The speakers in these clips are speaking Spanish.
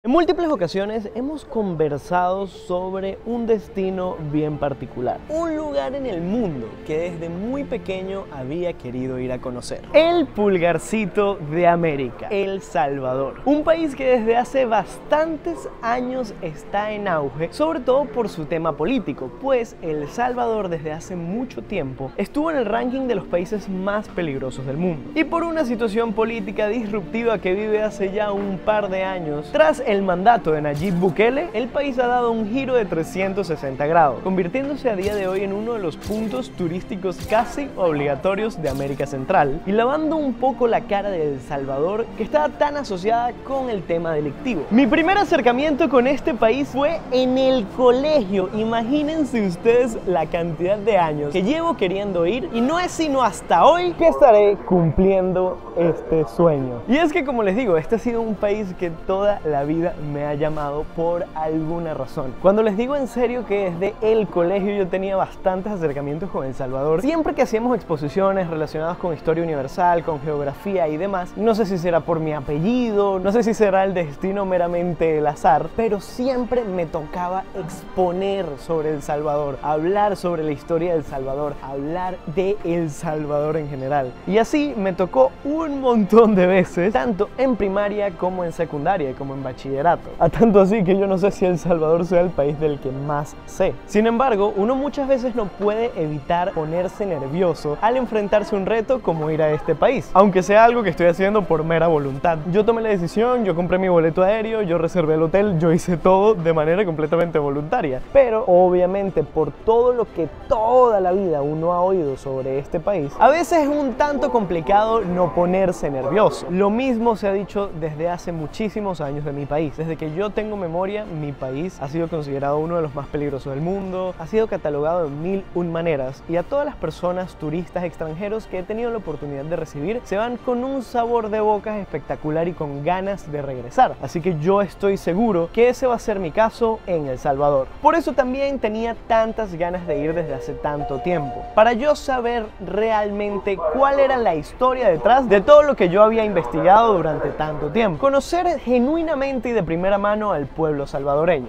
En múltiples ocasiones hemos conversado sobre un destino bien particular, un lugar en el mundo que desde muy pequeño había querido ir a conocer. El pulgarcito de América, El Salvador. Un país que desde hace bastantes años está en auge, sobre todo por su tema político, pues El Salvador desde hace mucho tiempo estuvo en el ranking de los países más peligrosos del mundo. Y por una situación política disruptiva que vive hace ya un par de años, tras el mandato de Nayib Bukele, el país ha dado un giro de 360 grados, convirtiéndose a día de hoy en uno de los puntos turísticos casi obligatorios de América Central y lavando un poco la cara de El Salvador, que estaba tan asociada con el tema delictivo. Mi primer acercamiento con este país fue en el colegio. Imagínense ustedes la cantidad de años que llevo queriendo ir y no es sino hasta hoy que estaré cumpliendo este sueño. Y es que, como les digo, este ha sido un país que toda la vida me ha llamado por alguna razón. Cuando les digo en serio que desde el colegio yo tenía bastantes acercamientos con El Salvador, siempre que hacíamos exposiciones relacionadas con historia universal, con geografía y demás, no sé si será por mi apellido, no sé si será el destino meramente el azar, pero siempre me tocaba exponer sobre El Salvador, hablar sobre la historia de El Salvador, hablar de El Salvador en general. Y así me tocó un montón de veces, tanto en primaria como en secundaria, como en bachillerato. A tanto así que yo no sé si El Salvador sea el país del que más sé. Sin embargo, uno muchas veces no puede evitar ponerse nervioso al enfrentarse a un reto como ir a este país, aunque sea algo que estoy haciendo por mera voluntad. Yo tomé la decisión, yo compré mi boleto aéreo, yo reservé el hotel, yo hice todo de manera completamente voluntaria. Pero obviamente, por todo lo que toda la vida uno ha oído sobre este país, a veces es un tanto complicado no ponerse nervioso. Lo mismo se ha dicho desde hace muchísimos años de mi país. Desde que yo tengo memoria, mi país ha sido considerado uno de los más peligrosos del mundo, ha sido catalogado de 1001 maneras, y a todas las personas, turistas, extranjeros que he tenido la oportunidad de recibir, se van con un sabor de boca espectacular y con ganas de regresar. Así que yo estoy seguro que ese va a ser mi caso en El Salvador. Por eso también tenía tantas ganas de ir desde hace tanto tiempo, para yo saber realmente cuál era la historia detrás de todo lo que yo había investigado durante tanto tiempo, conocer genuinamente y de primera mano al pueblo salvadoreño.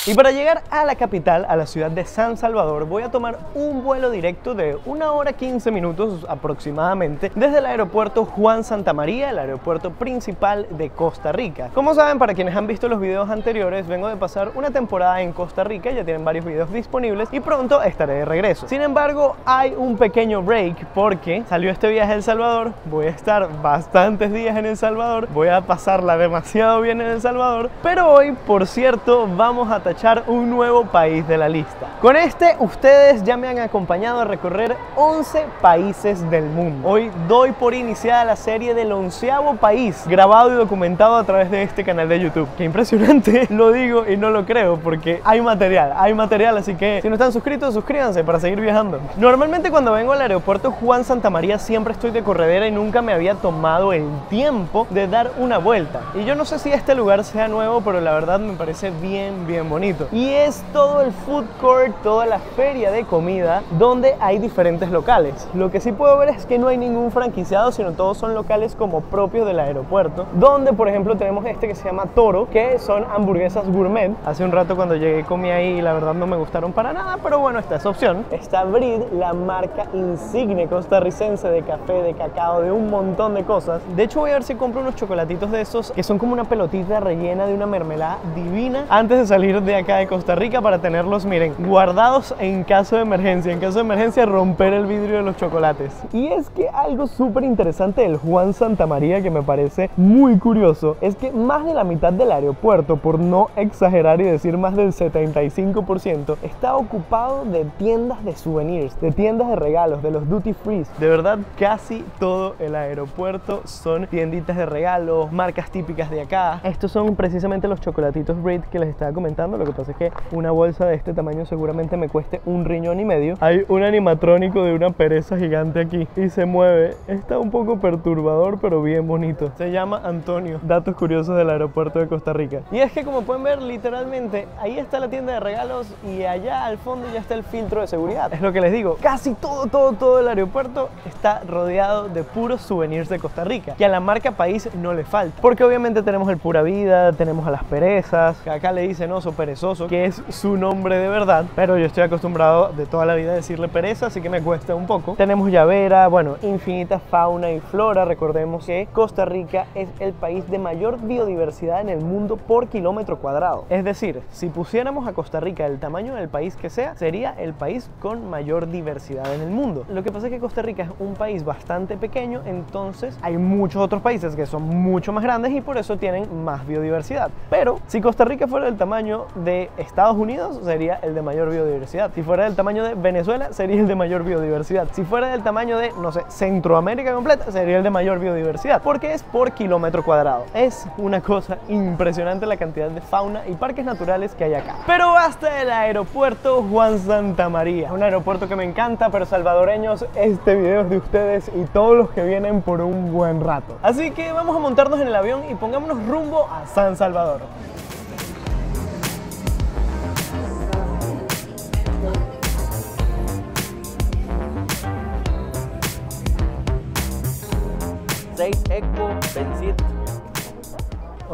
Y para llegar a la capital, a la ciudad de San Salvador, voy a tomar un vuelo directo de 1 hora 15 minutos aproximadamente desde el aeropuerto Juan Santamaría, el aeropuerto principal de Costa Rica. Como saben, para quienes han visto los videos anteriores, vengo de pasar una temporada en Costa Rica, ya tienen varios videos disponibles y pronto estaré de regreso. Sin embargo, hay un pequeño break porque salió este viaje a El Salvador, voy a estar bastantes días en El Salvador, voy a pasarla demasiado bien en El Salvador, pero hoy, por cierto, vamos a tachar un nuevo país de la lista. Con este, ustedes ya me han acompañado a recorrer 11 países del mundo. Hoy doy por iniciada la serie del 11º país, grabado y documentado a través de este canal de YouTube. Qué impresionante, lo digo y no lo creo, porque hay material, así que si no están suscritos, suscríbanse para seguir viajando. Normalmente cuando vengo al aeropuerto Juan Santamaría siempre estoy de corredera y nunca me había tomado el tiempo de dar una vuelta. Y yo no sé si este lugar sea nuevo, pero la verdad me parece bien bonito. Y es todo el food court, toda la feria de comida donde hay diferentes locales. Lo que sí puedo ver es que no hay ningún franquiciado, sino todos son locales como propios del aeropuerto, donde por ejemplo tenemos este que se llama Toro, que son hamburguesas gourmet. Hace un rato cuando llegué comí ahí y la verdad no me gustaron para nada, pero bueno, esta es opción. Está Breed, la marca insigne costarricense de café, de cacao, de un montón de cosas. De hecho voy a ver si compro unos chocolatitos de esos que son como una pelotita rellena de una mermelada divina antes de salir de acá de Costa Rica, para tenerlos, miren, guardados en caso de emergencia, romper el vidrio de los chocolates. Y es que algo súper interesante del Juan Santamaría que me parece muy curioso es que más de la mitad del aeropuerto, por no exagerar y decir más del 75%, está ocupado de tiendas de souvenirs, de tiendas de regalos, de los duty free. De verdad, casi todo el aeropuerto son tienditas de regalos, marcas típicas de acá. Estos son precisamente los chocolatitos Breed que les estaba comentando, Lo que pasa es que una bolsa de este tamaño seguramente me cueste 1,5 riñones. Hay un animatrónico de una pereza gigante aquí y se mueve. Está un poco perturbador, pero bien bonito. Se llama Antonio. Datos curiosos del aeropuerto de Costa Rica. Y es que, como pueden ver, literalmente ahí está la tienda de regalos y allá al fondo ya está el filtro de seguridad. Es lo que les digo, casi todo el aeropuerto está rodeado de puros souvenirs de Costa Rica, que a la marca país no le falta, porque obviamente tenemos el Pura Vida, tenemos a las perezas, que acá le dicen oso perezoso, que es su nombre de verdad, pero yo estoy acostumbrado de toda la vida a decirle pereza, así que me cuesta un poco. Tenemos llavera, bueno, infinita fauna y flora. Recordemos que Costa Rica es el país de mayor biodiversidad en el mundo por kilómetro cuadrado. Es decir, si pusiéramos a Costa Rica el tamaño del país que sea, sería el país con mayor diversidad en el mundo. Lo que pasa es que Costa Rica es un país bastante pequeño, entonces hay muchos otros países que son mucho más grandes y por eso tienen más biodiversidad. Pero si Costa Rica fuera del tamaño de Estados Unidos, sería el de mayor biodiversidad. Si fuera del tamaño de Venezuela, sería el de mayor biodiversidad. Si fuera del tamaño de, no sé, Centroamérica completa, sería el de mayor biodiversidad, porque es por kilómetro cuadrado. Es una cosa impresionante la cantidad de fauna y parques naturales que hay acá. Pero basta del aeropuerto Juan Santamaría, un aeropuerto que me encanta, pero salvadoreños, este video es de ustedes y todos los que vienen por un buen rato. Así que vamos a montarnos en el avión y pongámonos rumbo a San Salvador.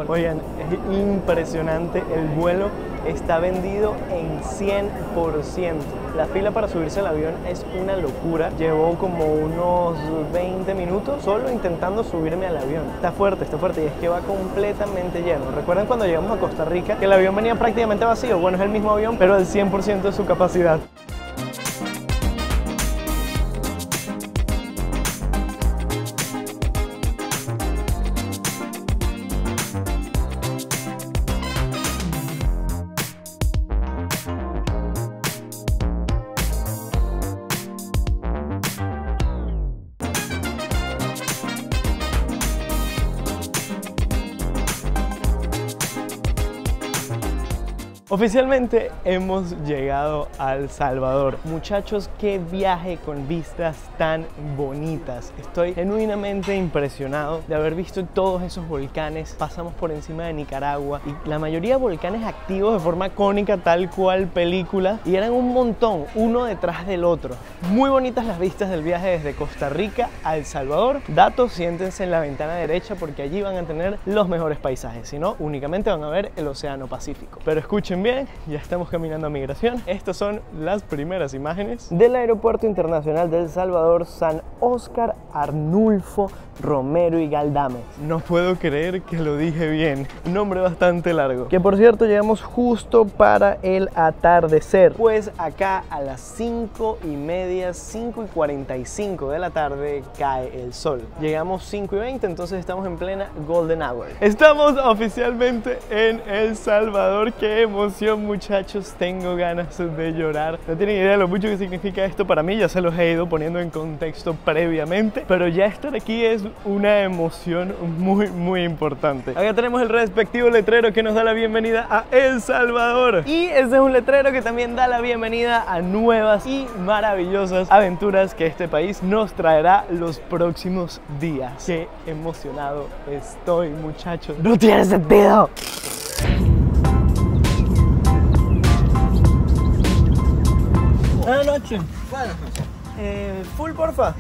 Oigan, es impresionante, el vuelo está vendido en 100%. La fila para subirse al avión es una locura. Llevo como unos 20 minutos solo intentando subirme al avión. Está fuerte y es que va completamente lleno. ¿Recuerdan cuando llegamos a Costa Rica que el avión venía prácticamente vacío? Bueno, es el mismo avión, pero al 100% de su capacidad. Oficialmente hemos llegado a El Salvador. Muchachos, qué viaje con vistas tan bonitas. Estoy genuinamente impresionado de haber visto todos esos volcanes. Pasamos por encima de Nicaragua y la mayoría de volcanes activos de forma cónica, tal cual película, y eran un montón, uno detrás del otro. Muy bonitas las vistas del viaje desde Costa Rica a El Salvador. Datos, siéntense en la ventana derecha porque allí van a tener los mejores paisajes, si no, únicamente van a ver el Océano Pacífico. Pero escuchen bien, ya estamos caminando a migración. Estas son las primeras imágenes del Aeropuerto Internacional de El Salvador, San Óscar Arnulfo Romero y Galdames. No puedo creer que lo dije bien, un nombre bastante largo. Que por cierto, llegamos justo para el atardecer, pues acá a las 5:30, 5:45 de la tarde cae el sol. Llegamos 5:20, entonces estamos en plena Golden Hour. Estamos oficialmente en El Salvador. ¡Qué emoción, muchachos! Tengo ganas de llorar. No tienen idea de lo mucho que significa esto para mí, ya se los he ido poniendo en contexto previamente, pero ya estar aquí es una emoción muy importante. Acá tenemos el respectivo letrero que nos da la bienvenida a El Salvador, y ese es un letrero que también da la bienvenida a nuevas y maravillosas aventuras que este país nos traerá los próximos días. Qué emocionado estoy, muchachos. ¡No tiene sentido! Buenas noches. Buenas noches. Full, porfa.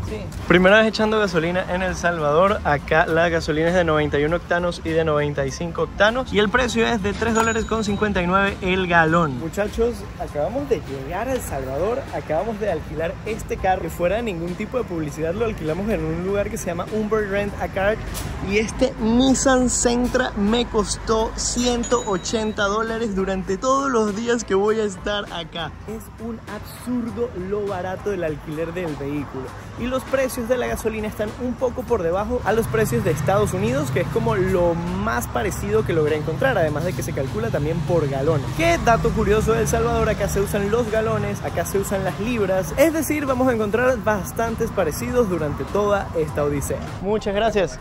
Sí. Primera vez echando gasolina en El Salvador. Acá la gasolina es de 91 octanos y de 95 octanos. Y el precio es de $3.59 el galón. Muchachos, acabamos de llegar a El Salvador. Acabamos de alquilar este carro. Que fuera de ningún tipo de publicidad, lo alquilamos en un lugar que se llama Uber Rent a Car. Y este Nissan Sentra me costó $180 durante todos los días que voy a estar acá. Es un absurdo lo barato del alquiler del vehículo. Y los precios de la gasolina están un poco por debajo a los precios de Estados Unidos, que es como lo más parecido que logré encontrar, además de que se calcula también por galones. ¿Qué dato curioso de El Salvador? Acá se usan los galones, acá se usan las libras, es decir, vamos a encontrar bastantes parecidos durante toda esta odisea. Muchas gracias.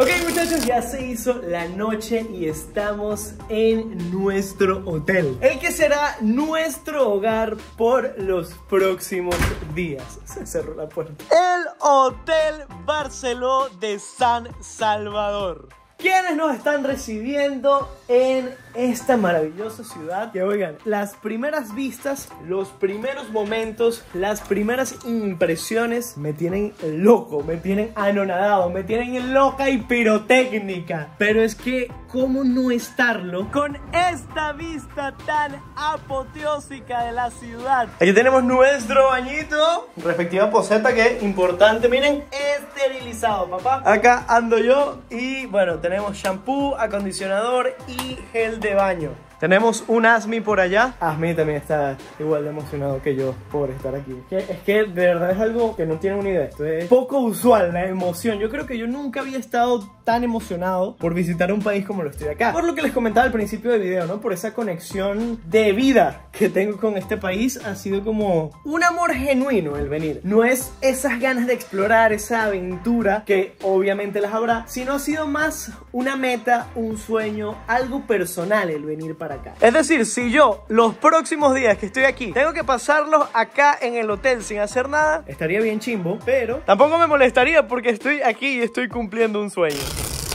Ok, muchachos, ya se hizo la noche y estamos en nuestro hotel, el que será nuestro hogar por los próximos días. Se cerró la puerta. El Hotel Barceló de San Salvador. ¿Quiénes nos están recibiendo en esta maravillosa ciudad? Que oigan, las primeras vistas, los primeros momentos, las primeras impresiones me tienen loco, me tienen anonadado, me tienen loca y pirotécnica. Pero es que, ¿cómo no estarlo con esta vista tan apoteósica de la ciudad? Aquí tenemos nuestro bañito, respectiva poseta, que es importante, miren, esterilizado, papá. Acá ando yo y bueno, tenemos shampoo, acondicionador y gel de baño. Tenemos un Asmi por allá. Asmi también está igual de emocionado que yo por estar aquí. Es que de verdad es algo que no tienen una idea. Esto es poco usual, la emoción. Yo creo que yo nunca había estado tan emocionado por visitar un país como lo estoy acá. Por lo que les comentaba al principio del video, ¿no? Por esa conexión de vida que tengo con este país. Ha sido como un amor genuino el venir. No es esas ganas de explorar, esa aventura, que obviamente las habrá, sino ha sido más una meta, un sueño, algo personal el venir para acá. Es decir, si yo los próximos días que estoy aquí tengo que pasarlos acá en el hotel sin hacer nada, estaría bien chimbo, pero tampoco me molestaría porque estoy aquí y estoy cumpliendo un sueño.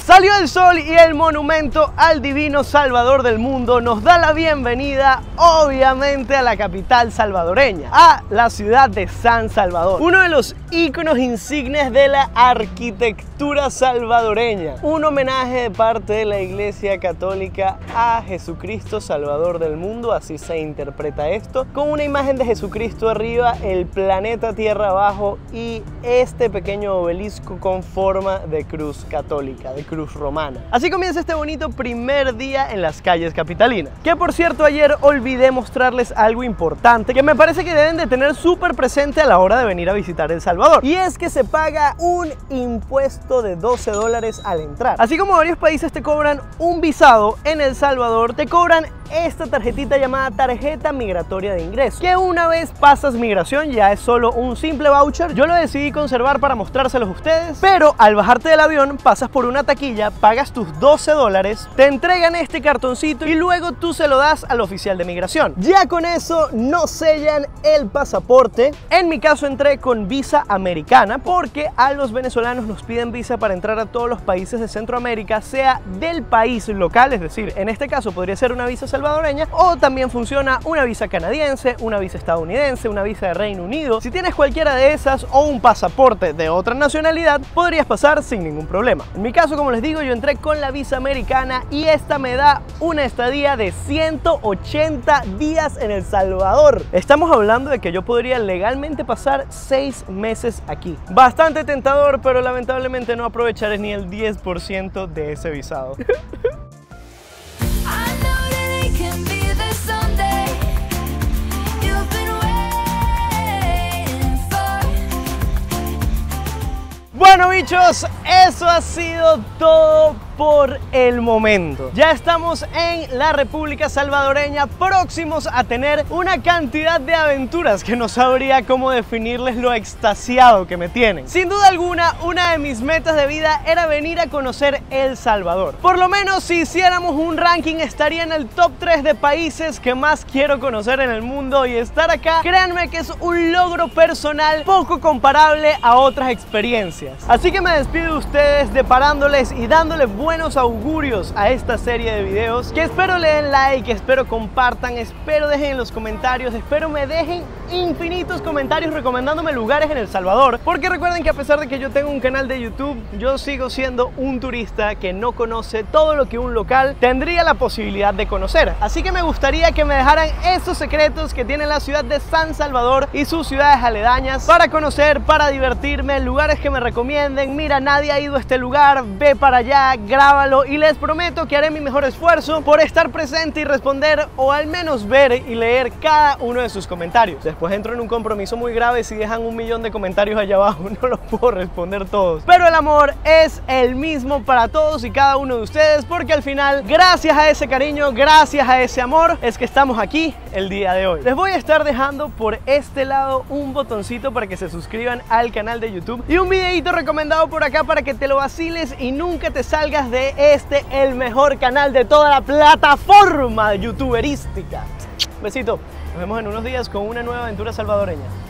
Salió el sol y el monumento al divino Salvador del mundo nos da la bienvenida, obviamente, a la capital salvadoreña, a la ciudad de San Salvador, uno de los íconos insignes de la arquitectura salvadoreña, un homenaje de parte de la Iglesia Católica a Jesucristo Salvador del mundo, así se interpreta esto, con una imagen de Jesucristo arriba, el planeta Tierra abajo y este pequeño obelisco con forma de cruz católica, de cruz romana. Así comienza este bonito primer día en las calles capitalinas. Que por cierto, ayer olvidé mostrarles algo importante que me parece que deben de tener súper presente a la hora de venir a visitar El Salvador. Y es que se paga un impuesto de $12 al entrar. Así como varios países te cobran un visado, en El Salvador te cobran esta tarjetita llamada tarjeta migratoria de ingreso, que una vez pasas migración ya es solo un simple voucher. Yo lo decidí conservar para mostrárselos a ustedes, pero al bajarte del avión pasas por una taquilla, pagas tus $12, te entregan este cartoncito y luego tú se lo das al oficial de migración. Ya con eso nos sellan el pasaporte. En mi caso entré con visa americana porque a los venezolanos nos piden visa para entrar a todos los países de Centroamérica, sea del país local, es decir, en este caso podría ser una visa salvadoreña, o también funciona una visa canadiense, una visa estadounidense, una visa de Reino Unido. Si tienes cualquiera de esas o un pasaporte de otra nacionalidad, podrías pasar sin ningún problema. En mi caso, como les digo, yo entré con la visa americana y esta me da una estadía de 180 días en El Salvador. Estamos hablando de que yo podría legalmente pasar 6 meses aquí. Bastante tentador, pero lamentablemente no aprovecharé ni el 10% de ese visado. Bueno, bichos, eso ha sido todo por el momento. Ya estamos en la República Salvadoreña, próximos a tener una cantidad de aventuras que no sabría cómo definirles lo extasiado que me tienen. Sin duda alguna, una de mis metas de vida era venir a conocer El Salvador. Por lo menos si hiciéramos un ranking, estaría en el top 3 de países que más quiero conocer en el mundo, y estar acá, créanme que es un logro personal poco comparable a otras experiencias. Así que me despido de ustedes deparándoles y dándoles buenos augurios a esta serie de videos, que espero le den like, espero compartan, espero dejen en los comentarios, espero me dejen infinitos comentarios recomendándome lugares en El Salvador, porque recuerden que a pesar de que yo tengo un canal de YouTube, yo sigo siendo un turista que no conoce todo lo que un local tendría la posibilidad de conocer. Así que me gustaría que me dejaran esos secretos que tiene la ciudad de San Salvador y sus ciudades aledañas para conocer, para divertirme, lugares que me recomienden. Mira, nadie ha ido a este lugar, ve para allá, grábalo, y les prometo que haré mi mejor esfuerzo por estar presente y responder, o al menos ver y leer cada uno de sus comentarios. después entro en un compromiso muy grave si dejan 1.000.000 de comentarios allá abajo. No los puedo responder todos. Pero el amor es el mismo para todos y cada uno de ustedes, porque al final, gracias a ese cariño, gracias a ese amor, es que estamos aquí el día de hoy. Les voy a estar dejando por este lado un botoncito para que se suscriban al canal de YouTube y un videito recomendado por acá para que te lo vaciles y nunca te salgas de el mejor canal de toda la plataforma youtuberística. Besito, nos vemos en unos días con una nueva aventura salvadoreña.